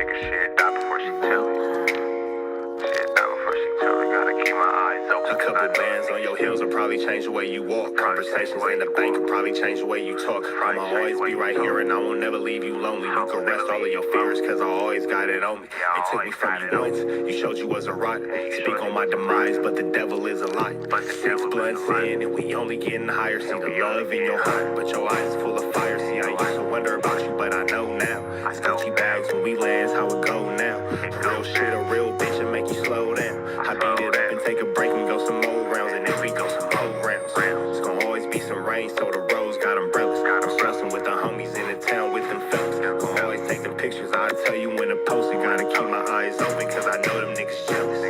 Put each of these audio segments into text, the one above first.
secret, shit, die before she tell me. Shit, die before she tell me. Gotta keep my eyes open. A couple bands on your heels will probably change the way you walk. Conversations in the bank will probably change the way you talk. I'ma always be right here and I won't never leave you lonely. You can rest all of your fears cause I always got it on me. They took me from you once, you showed you was a rider. Speak on my demise, but the devil is a lie. 6 blunts in and we only getting higher. See the love in your heart, but your eyes full of fire. See, I used to wonder about you, but I know now. It's Gucci bags when we lands, how it go now. Real shit, a real bitch and make you slow down. I beat it up and take a break and go some more rounds, and if we go some more rounds, it's gonna always be some rain, so the roads got umbrellas. I'm stressing with the homies in the town with them fellas. Gonna always take them pictures, I'll tell you when to post it. Gotta keep my eyes open, cause I know them niggas jealous.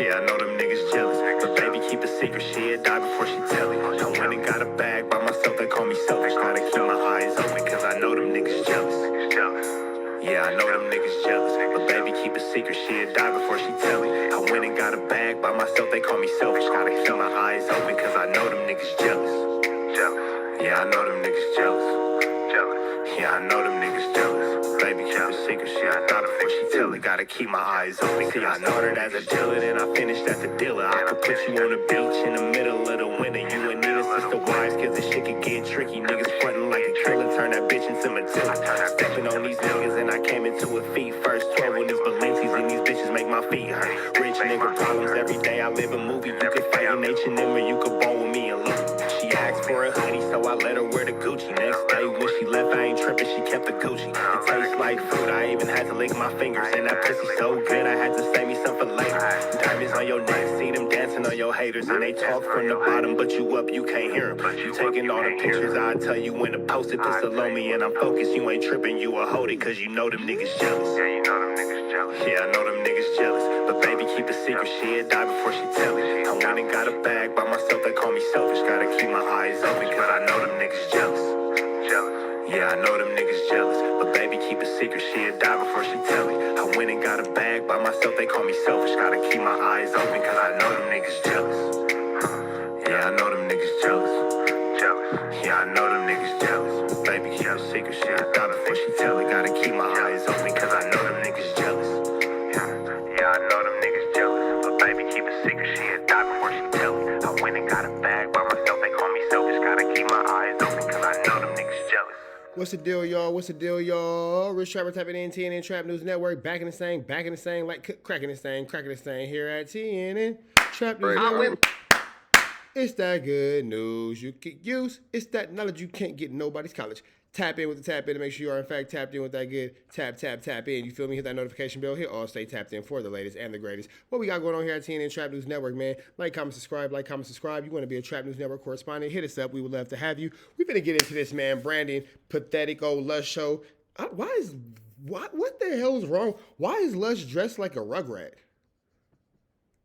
Yeah, I know them niggas jealous. But baby, keep a secret, she'll die before she tell it. I went and got a bag by myself, they call me selfish. Gotta keep my eyes open, cause I know them niggas jealous. Yeah, I know them niggas jealous. But baby, keep a secret, she'll die before she tell it. I went and got a bag by myself, they call me selfish. Gotta keep my eyes open, cause I know them niggas jealous. Yeah, I know them niggas jealous. Yeah, I know them niggas jealous. Baby, keep a secret, she'll die before she tell it. Gotta keep my eyes open. See, I started as a dealer, then I finished as a dealer. I could put you on the beach in the middle of the winter. You and Nina, sister wives, cause this shit could get tricky. Niggas frontin' like a killer, turn that bitch into Matilda. Stepping on these niggas and I came into a feet first. 12 when these Balenci's and these bitches make my feet hurt. Rich nigga problems every day, I live a movie. You could fight in H&M or you could ball with me and Louis. She asked for a hoodie, so I let her wear the Gucci. Next day when she left, I ain't tripping, she kept the Gucci. It tastes like food, I even had to lick my fingers. And that pussy so good, I had to save me some for later. Diamonds on your neck, see them dancing on your haters. And they talk from the bottom, but you up, you can't hear them. You taking all the pictures, I'll tell you when to post it. Put Salome and I'm focused, you ain't tripping, you a hold it. Cause you know them niggas jealous. Yeah, you know them niggas jealous. Yeah, I know them niggas jealous. But baby, keep a secret, she'll die before she tell it. I went and got a bag by myself, they call me selfish. Gotta keep my eyes open, cause I know them niggas jealous. Yeah, I know them niggas jealous. But baby, keep a secret, she'll die before she tell it. I went and got a bag by myself, they call me selfish. Gotta keep my eyes open, cause I know them niggas jealous. Yeah, I know them niggas jealous. Yeah, I know them niggas jealous. But baby, keep a secret, she'll die before she tell it. Gotta keep my eyes open, cause I know them niggas jealous. Yeah, I know them niggas jealous. But baby, keep a secret, she'll die before she tell it. I went and got a bag by myself, they call me selfish. Gotta keep my eyes open, cause I know them niggas jealous. What's the deal, y'all? What's the deal, y'all? Rich Trapper tapping in TNN Trap News Network. Back in the same, like cracking this thing here at TNN Trap News Network. It's that good news you can use. It's that knowledge you can't get in nobody's college. Tap in with the tap in to make sure you are, in fact, tapped in with that good tap in. You feel me? Hit that notification bell. Hit all, stay tapped in for the latest and the greatest. What we got going on here at TNN Trap News Network, man? Like, comment, subscribe. You want to be a Trap News Network correspondent? Hit us up. We would love to have you. We're going to get into this, man. Branding, pathetic old Lush show. What the hell is wrong? Why is Lush dressed like a rugrat?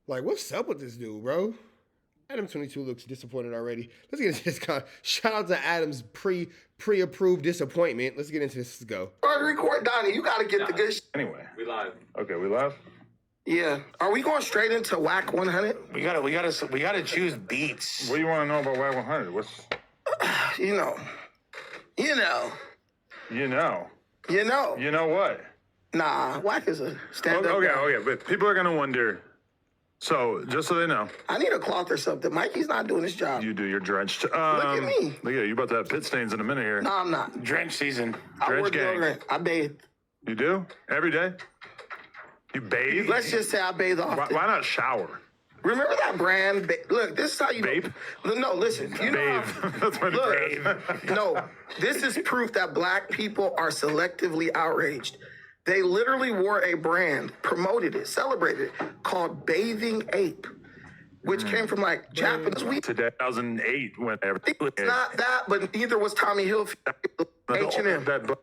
Like, what's up with this dude, bro? ADAM22 looks disappointed already. Let's get into this guy. Shout out to Adam's pre-approved disappointment. Let's get into this. Let's go. Record, Donnie. You got to get the good shit. Anyway. We live. Okay, we live? Yeah. Are we going straight into Wack 100? We gotta choose beats. What do you want to know about Wack 100? What's... You know. You know what? Nah, Wack is a stand-up guy. Okay, but people are going to wonder. So, just so they know. I need a cloth or something. Mikey's not doing his job. You do, you're drenched. Look at me. Look at you about to have pit stains in a minute here. No, I'm not. Drench season. I wear Drench gang. deodorant. I bathe. You do? Every day? You bathe? Let's just say I bathe often. Why not shower? Remember that brand? Look, this is how you Babe? No, listen. You know Babe. That's my new brand. No, this is proof that black people are selectively outraged. They literally wore a brand, promoted it, celebrated it, called Bathing Ape, which came from like Japanese weed. 2008 when everything. It's not that, but neither was Tommy Hilfiger. H&M. That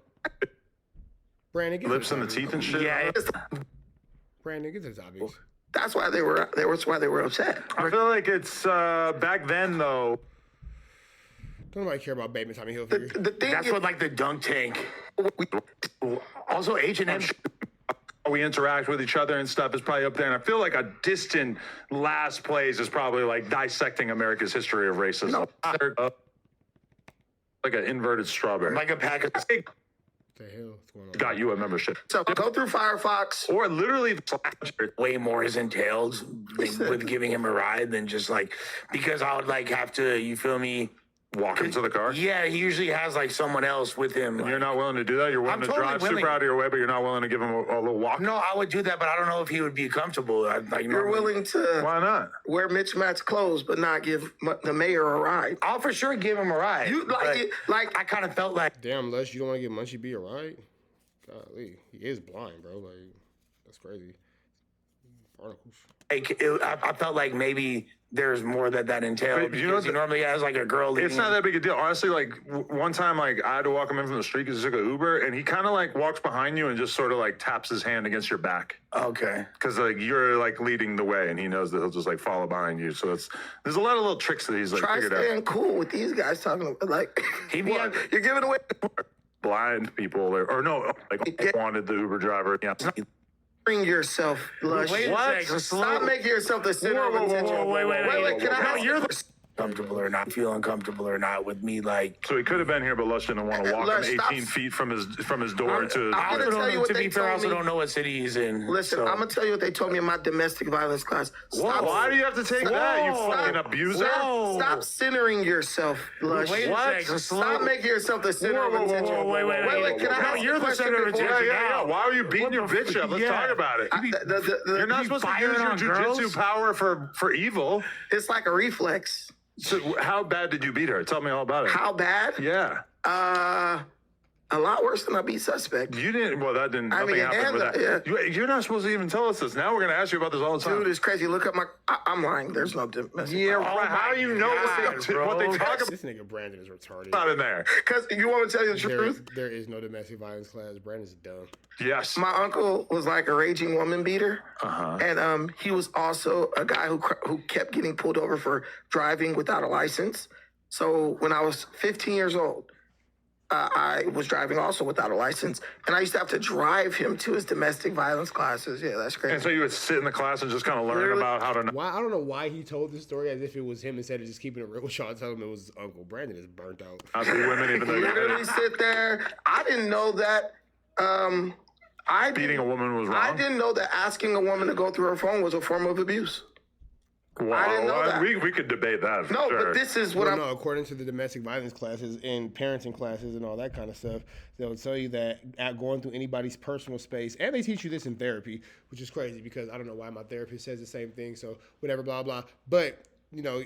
Brandon, get lips and the teeth and shit. Yeah. Brandon, get this obvious. That's why they were. That's why they were upset. I feel like it's back then though. Don't nobody care about Bateman Tommy Hilfiger. The thing That's is, what like the dunk tank. Also H&M. We interact with each other and stuff is probably up there, and I feel like a distant last place is probably like dissecting America's history of racism. Like an inverted strawberry. Like a pack of What the hell? What's going on? Got you a membership. So go through Firefox. Or literally, way more is entailed with giving him a ride than just like, because I would like have to, you feel me? walk into the car. Yeah, he usually has like someone else with him. And you're not willing to do that? You're willing to drive super out of your way, but you're not willing to give him a little walk? No, I would do that, but I don't know if he would be comfortable. You're willing to Why not? wear mismatched clothes, but not give the mayor a ride. I'll for sure give him a ride. You like it? Like I kind of felt like. Damn, Lush, you don't want to give Munchie B a ride? Golly, he is blind, bro. Like, that's crazy. Barnacles. I felt like maybe there's more that entailed. But you know, he normally has like a girl. It's not that big a deal. Honestly, like one time, like I had to walk him in from the street because he took an Uber, and he kind of like walks behind you and just sort of like taps his hand against your back. Okay. Because like you're like leading the way, and he knows that he'll just like follow behind you. So there's a lot of little tricks that he's like try figured staying out. cool with these guys talking about, like What? you're giving away. Blind people, or no, like wanted the Uber driver. Yeah. Bring yourself, Lush. Wait a What? second, Stop making yourself the center of attention. Wait. Can I You're comfortable or not, feel uncomfortable or not with me, like. So he could have been here, but Lush didn't want to walk Lush, him stop. 18 feet from his door to. I'm gonna tell you what To they be fair, I told also me. don't know what city he's in. Listen, so. I'm gonna tell you what they told me in my domestic violence class. Stop, Why do you have to take that, you fucking abuser? Stop centering yourself, Lush. Wait a What? second, Stop making yourself the center of attention. Wait. Can I No, ask you're a the question center of before- attention. Yeah. Why are you beating your bitch up? Let's talk about it. You're not supposed to use your jujitsu power for evil. It's like a reflex. So how bad did you beat her? Tell me all about it. How bad? Yeah. A lot worse than I beat suspect. You didn't. Well, that didn't. Nothing mean, happened with and, that. yeah. You're not supposed to even tell us this. Now we're gonna ask you about this all the time. Dude, it's crazy. Look up my. I'm lying. There's no domestic. Yeah, right. How do you know what they talk This nigga Brandon is retarded. about in there? Because you want me to tell you the truth? There is no domestic violence class. Brandon's dumb. Yes. My uncle was like a raging woman beater, Uh-huh. and he was also a guy who kept getting pulled over for driving without a license. So when I was 15 years old, I was driving also without a license, and I used to have to drive him to his domestic violence classes. Yeah, that's crazy. And so you would sit in the class and just kind of learn Literally. about how to. Why I don't know why he told this story as if it was him instead of just keeping it real with Sean. Tell him it was his uncle. Brandon is burnt out. Not be women, even though Literally you're sit there. I didn't know that. beating a woman was wrong. I didn't know that asking a woman to go through her phone was a form of abuse. Wow, I didn't know that. We could debate that. For No, sure. but this is what Well, I'm. no, according to the domestic violence classes and parenting classes and all that kind of stuff, they'll tell you that at going through anybody's personal space, and they teach you this in therapy, which is crazy because I don't know why my therapist says the same thing. So whatever, blah blah. But you know,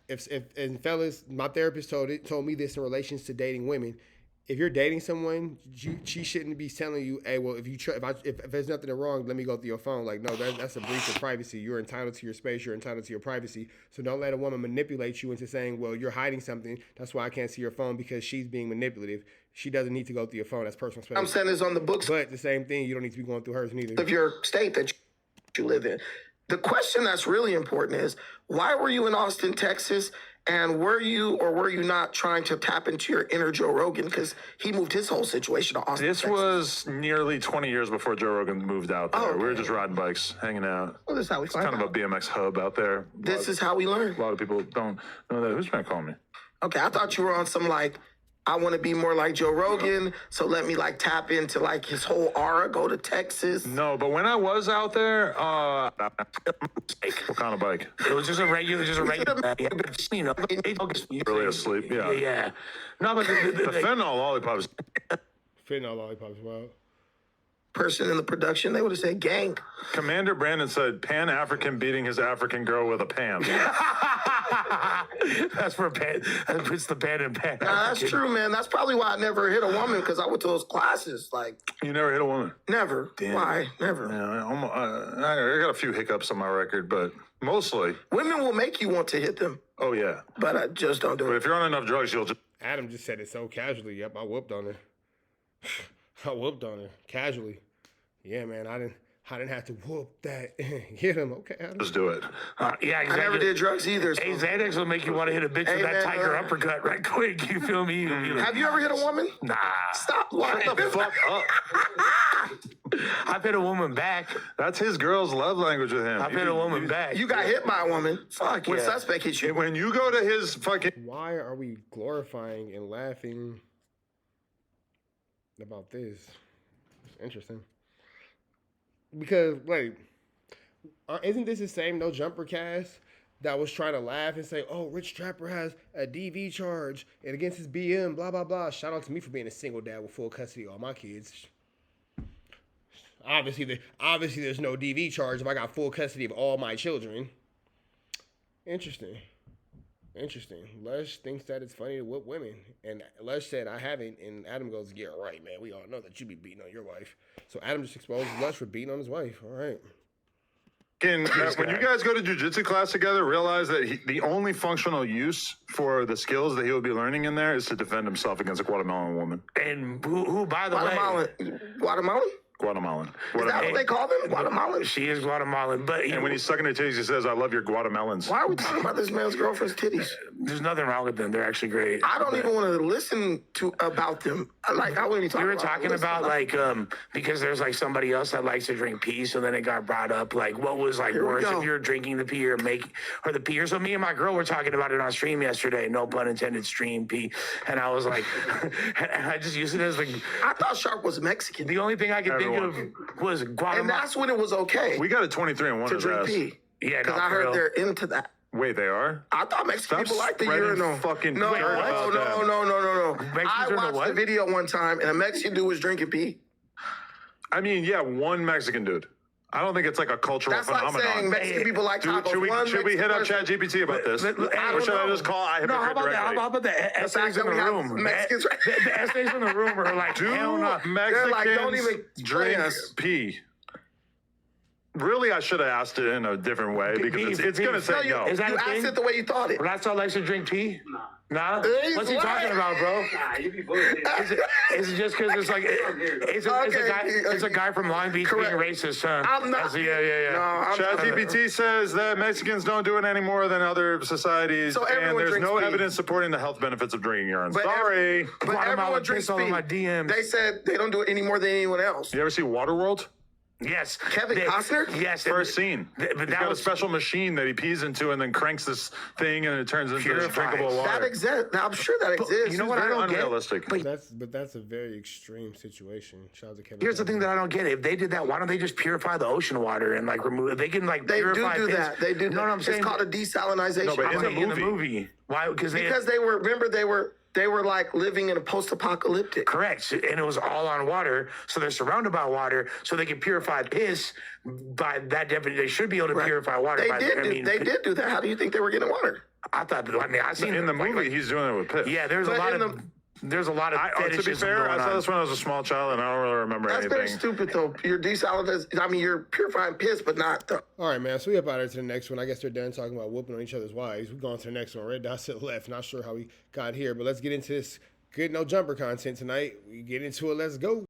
if and fellas, my therapist told me this in relations to dating women. If you're dating someone, she shouldn't be telling you, "Hey, well, if there's nothing wrong, let me go through your phone." Like, no, that's a breach of privacy. You're entitled to your space. You're entitled to your privacy. So don't let a woman manipulate you into saying, "Well, you're hiding something. That's why I can't see your phone," because she's being manipulative. She doesn't need to go through your phone. That's personal space. I'm saying is on the books But the same thing, you don't need to be going through hers neither. of your state that you live in. The question that's really important is, why were you in Austin, Texas? And were you or were you not trying to tap into your inner Joe Rogan? Because he moved his whole situation to Austin, This Texas. was nearly 20 years before Joe Rogan moved out there. Oh, We were okay. just riding bikes, hanging out. Well, this is how we It's find kind of out. a BMX hub out there. This is how we learn. A lot of people don't know that. Who's trying to call me? Okay, I thought you were on some like, I want to be more like Joe Rogan, so let me like tap into like his whole aura, go to Texas. No, but when I was out there, what kind of bike? It was just a regular. You know, Really asleep, yeah. Yeah. No, but The fentanyl lollipops. Fentanyl lollipops, wow. Person in the production, they would have said gang. Commander Brandon said Pan-African beating his African girl with a pan. That's where pan. That puts the pan in pan. Nah, that's true, man. That's probably why I never hit a woman, because I went to those classes. Like, You never hit a woman. never. Why? Never. Yeah, I got a few hiccups on my record, but mostly, Women will make you want to hit them, oh yeah. but I just don't do But it. if you're on enough drugs, you'll just. Adam just said it so casually. Yep, I whooped on her. I whooped on her casually. Yeah, man, I didn't have to whoop that. Hit him, okay, Adam. Just do it. Yeah, I exactly. never did drugs either. so- Hey, Xanax will make you want to hit a bitch Hey, with that man, tiger uppercut right quick. You feel me? Have you ever hit a woman? Nah. Stop lying. Shut the fuck up. I've hit a woman back. That's his girl's love language with him. I've hit a woman back. You got hit by a woman. Fuck When yeah. suspect hit you. When you go to his fucking. Why are we glorifying and laughing? about this. It's interesting. Because, wait, isn't this the same No Jumper cast that was trying to laugh and say, oh, Rich Trapper has a DV charge and against his BM, blah, blah, blah. Shout out to me for being a single dad with full custody of all my kids. Obviously, there's no DV charge if I got full custody of all my children. Interesting. Lush thinks that it's funny to whip women. And Lush said, I haven't. And Adam goes, yeah, right, man. We all know that you be beating on your wife. So Adam just exposed Lush for beating on his wife. All right. When you guys go to jiu-jitsu class together, realize that the only functional use for the skills that he will be learning in there is to defend himself against a Guatemalan woman. And who by the way... Guatemalan. Is that what they call them? Guatemalan? She is Guatemalan. And when he's sucking her titties, he says, I love your Guatemalans. Why are we talking about this man's girlfriend's titties? There's nothing wrong with them. They're actually great. I don't even want to listen to about them. Like, I wouldn't be talking about We were talking about, like, because there's, like, somebody else that likes to drink pee, so then it got brought up, like, what was, like, worse if you're drinking the pee or the pee? Or so me and my girl were talking about it on stream yesterday, no pun intended, stream pee. And I was like, and I just used it as, like... I thought Shark was Mexican. The only thing I could think of was Guatemala. And that's when it was okay. We got a 23-1 to drink pee. Yeah, because I heard they're into that. Wait, they are? I thought Mexican people like the urinal. No. I watched the video one time, and a Mexican dude was drinking pee. I mean, yeah, one Mexican dude. I don't think it's like a cultural phenomenon. That's like saying Mexican people like tacos. Should we hit up ChatGPT about this? Or should I just call how about the essays in the room? Mexicans, the essays in the room are like, hell no. Mexicans like, don't even drink pee. Really, I should have asked it in a different way because it's going to say no. You asked it the way you thought it. Ratzal likes to drink pee? Nah? What's he talking about, bro? Nah, you be bullshit. Is it just because it's like, it's a guy from Long Beach being racist, huh? I'm not. Yeah. ChatGPT says that Mexicans don't do it any more than other societies, and there's no evidence supporting the health benefits of drinking urine. Sorry. But everyone drinks pee. My DMs. They said they don't do it any more than anyone else. You ever see Waterworld? Yes. Kevin Costner? Yes. First scene. He's got a special machine that he pees into and then cranks this thing and it turns into this drinkable water. That exists. I'm sure that exists. You know what I don't unrealistic. get? But that's a very extreme situation. Shout out to Kevin. Here's the thing that I don't get. If they did that, why don't they just purify the ocean water and like remove it? They can like purify do that. They do. No, I'm saying it's called a desalinization. No, but in the movie. Why? Because they were like living in a post-apocalyptic. Correct. And it was all on water. So they're surrounded by water. So they can purify piss by that definition. They should be able to purify water. They did do that. How do you think they were getting water? I thought that. I seen in the movie, he's doing it with piss. Yeah, there's a lot of. There's a lot of to be fair, I saw this when I was a small child, and I don't really remember anything. That's very stupid, though. You're desalinizing. I mean, you're purifying piss, but not the... All right, man. So we up out here to the next one. I guess they're done talking about whooping on each other's wives. We're going to the next one. Red dot to the left. Not sure how we got here, but let's get into this good no jumper content tonight. We get into it. Let's go.